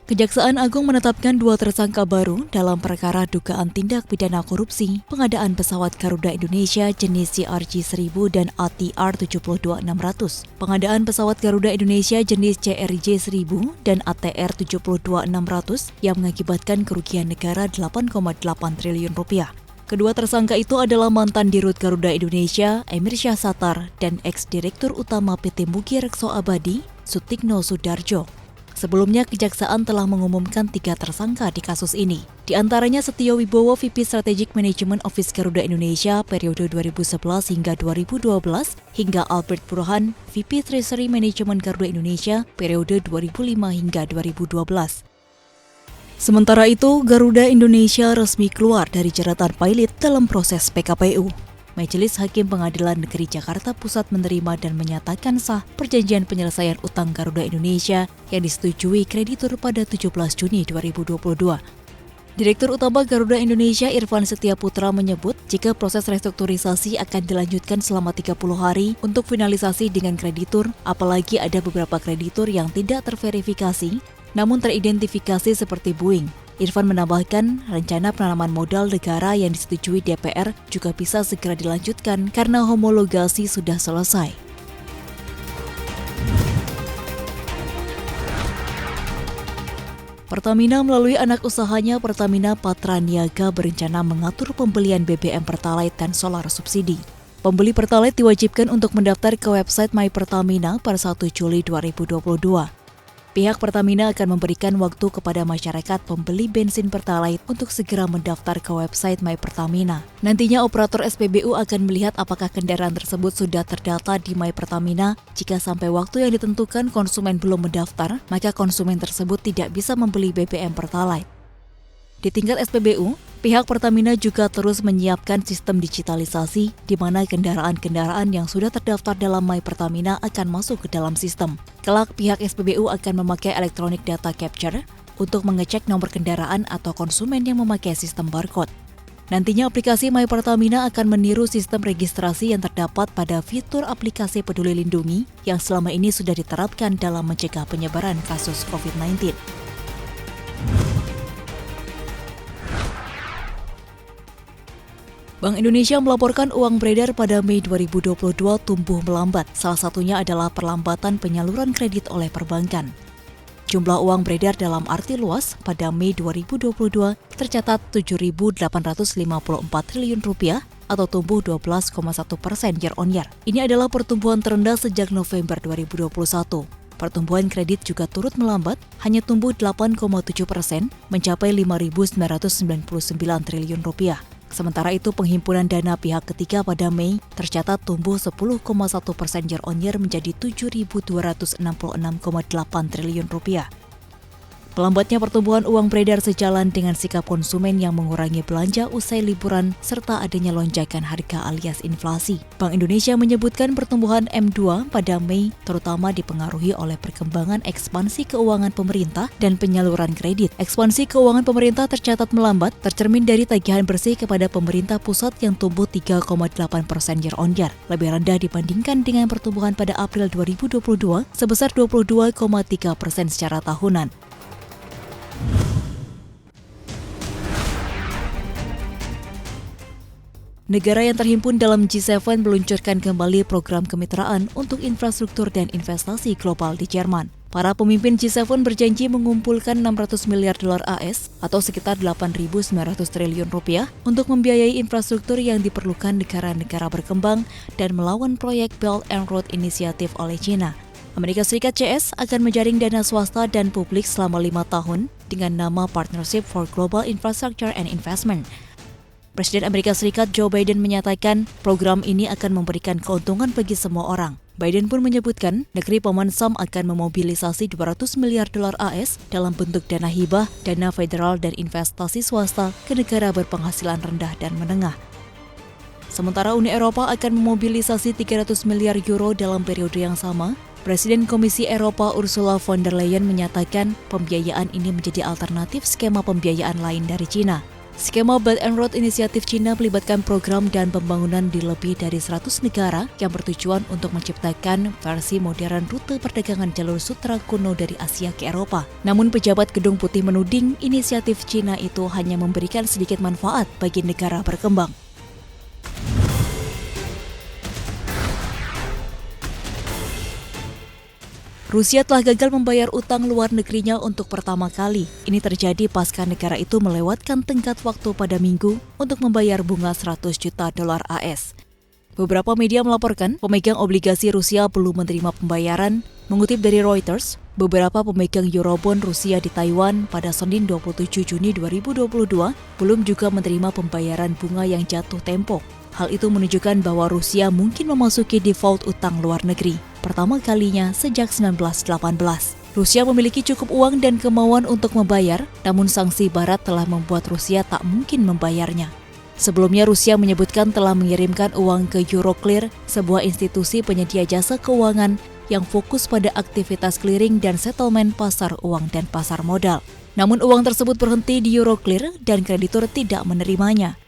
Kejaksaan Agung menetapkan 2 tersangka baru dalam perkara dugaan tindak pidana korupsi pengadaan pesawat Garuda Indonesia jenis CRJ-1000 dan ATR 72600. Pengadaan pesawat Garuda Indonesia jenis CRJ-1000 dan ATR 72600 yang mengakibatkan kerugian negara 8,8 triliun rupiah. Kedua tersangka itu adalah mantan Dirut Garuda Indonesia, Emir Syahsatar, dan ex-direktur utama PT Mugi Rekso Abadi, Sutikno Sudarjo. Sebelumnya, Kejaksaan telah mengumumkan 3 tersangka di kasus ini. Di antaranya Setio Wibowo, VP Strategic Management Office Garuda Indonesia periode 2011 hingga 2012, hingga Albert Burhan, VP Treasury Management Garuda Indonesia periode 2005 hingga 2012. Sementara itu, Garuda Indonesia resmi keluar dari jeratan pilot dalam proses PKPU. Majelis Hakim Pengadilan Negeri Jakarta Pusat menerima dan menyatakan sah perjanjian penyelesaian utang Garuda Indonesia yang disetujui kreditur pada 17 Juni 2022. Direktur Utama Garuda Indonesia Irfan Setiaputra menyebut jika proses restrukturisasi akan dilanjutkan selama 30 hari untuk finalisasi dengan kreditur, apalagi ada beberapa kreditur yang tidak terverifikasi, namun teridentifikasi seperti Boeing. Irfan menambahkan, rencana penanaman modal negara yang disetujui DPR juga bisa segera dilanjutkan karena homologasi sudah selesai. Pertamina melalui anak usahanya Pertamina Patra Niaga berencana mengatur pembelian BBM Pertalite dan solar subsidi. Pembeli Pertalite diwajibkan untuk mendaftar ke website My Pertamina pada 1 Juli 2022. Pihak Pertamina akan memberikan waktu kepada masyarakat pembeli bensin Pertalite untuk segera mendaftar ke website My Pertamina. Nantinya operator SPBU akan melihat apakah kendaraan tersebut sudah terdata di My Pertamina. Jika sampai waktu yang ditentukan konsumen belum mendaftar, maka konsumen tersebut tidak bisa membeli BBM Pertalite. Di tingkat SPBU, pihak Pertamina juga terus menyiapkan sistem digitalisasi di mana kendaraan-kendaraan yang sudah terdaftar dalam My Pertamina akan masuk ke dalam sistem. Kelak, pihak SPBU akan memakai electronic data capture untuk mengecek nomor kendaraan atau konsumen yang memakai sistem barcode. Nantinya aplikasi My Pertamina akan meniru sistem registrasi yang terdapat pada fitur aplikasi Peduli Lindungi yang selama ini sudah diterapkan dalam mencegah penyebaran kasus COVID-19. Bank Indonesia melaporkan uang beredar pada Mei 2022 tumbuh melambat. Salah satunya adalah perlambatan penyaluran kredit oleh perbankan. Jumlah uang beredar dalam arti luas pada Mei 2022 tercatat 7.854 triliun rupiah atau tumbuh 12,1% year on year. Ini adalah pertumbuhan terendah sejak November 2021. Pertumbuhan kredit juga turut melambat, hanya tumbuh 8,7%, mencapai 5.999 triliun rupiah. Sementara itu, penghimpunan dana pihak ketiga pada Mei tercatat tumbuh 10,1% year on year menjadi 7.266,8 triliun rupiah. Melambatnya pertumbuhan uang beredar sejalan dengan sikap konsumen yang mengurangi belanja usai liburan serta adanya lonjakan harga alias inflasi. Bank Indonesia menyebutkan pertumbuhan M2 pada Mei terutama dipengaruhi oleh perkembangan ekspansi keuangan pemerintah dan penyaluran kredit. Ekspansi keuangan pemerintah tercatat melambat, tercermin dari tagihan bersih kepada pemerintah pusat yang tumbuh 3,8% year on year, lebih rendah dibandingkan dengan pertumbuhan pada April 2022 sebesar 22,3% secara tahunan. Negara yang terhimpun dalam G7 meluncurkan kembali program kemitraan untuk infrastruktur dan investasi global di Jerman. Para pemimpin G7 berjanji mengumpulkan 600 miliar dolar AS atau sekitar 8.900 triliun rupiah untuk membiayai infrastruktur yang diperlukan negara-negara berkembang dan melawan proyek Belt and Road Initiative oleh China. Amerika Serikat CS akan menjaring dana swasta dan publik selama 5 tahun dengan nama Partnership for Global Infrastructure and Investment. Presiden Amerika Serikat Joe Biden menyatakan program ini akan memberikan keuntungan bagi semua orang. Biden pun menyebutkan negeri Paman Sam akan memobilisasi 200 miliar dolar AS dalam bentuk dana hibah, dana federal dan investasi swasta ke negara berpenghasilan rendah dan menengah. Sementara Uni Eropa akan memobilisasi 300 miliar euro dalam periode yang sama. Presiden Komisi Eropa Ursula von der Leyen menyatakan pembiayaan ini menjadi alternatif skema pembiayaan lain dari China. Skema Belt and Road inisiatif Cina melibatkan program dan pembangunan di lebih dari 100 negara yang bertujuan untuk menciptakan versi modern rute perdagangan jalur sutra kuno dari Asia ke Eropa. Namun pejabat Gedung Putih menuding inisiatif Cina itu hanya memberikan sedikit manfaat bagi negara berkembang. Rusia telah gagal membayar utang luar negerinya untuk pertama kali. Ini terjadi pasca negara itu melewatkan tenggat waktu pada Minggu untuk membayar bunga 100 juta dolar AS. Beberapa media melaporkan pemegang obligasi Rusia belum menerima pembayaran. Mengutip dari Reuters, beberapa pemegang Eurobond Rusia di Taiwan pada Senin 27 Juni 2022 belum juga menerima pembayaran bunga yang jatuh tempo. Hal itu menunjukkan bahwa Rusia mungkin memasuki default utang luar negeri pertama kalinya sejak 1918. Rusia memiliki cukup uang dan kemauan untuk membayar, namun sanksi Barat telah membuat Rusia tak mungkin membayarnya. Sebelumnya Rusia menyebutkan telah mengirimkan uang ke Euroclear, sebuah institusi penyedia jasa keuangan yang fokus pada aktivitas clearing dan settlement pasar uang dan pasar modal. Namun uang tersebut berhenti di Euroclear dan kreditur tidak menerimanya.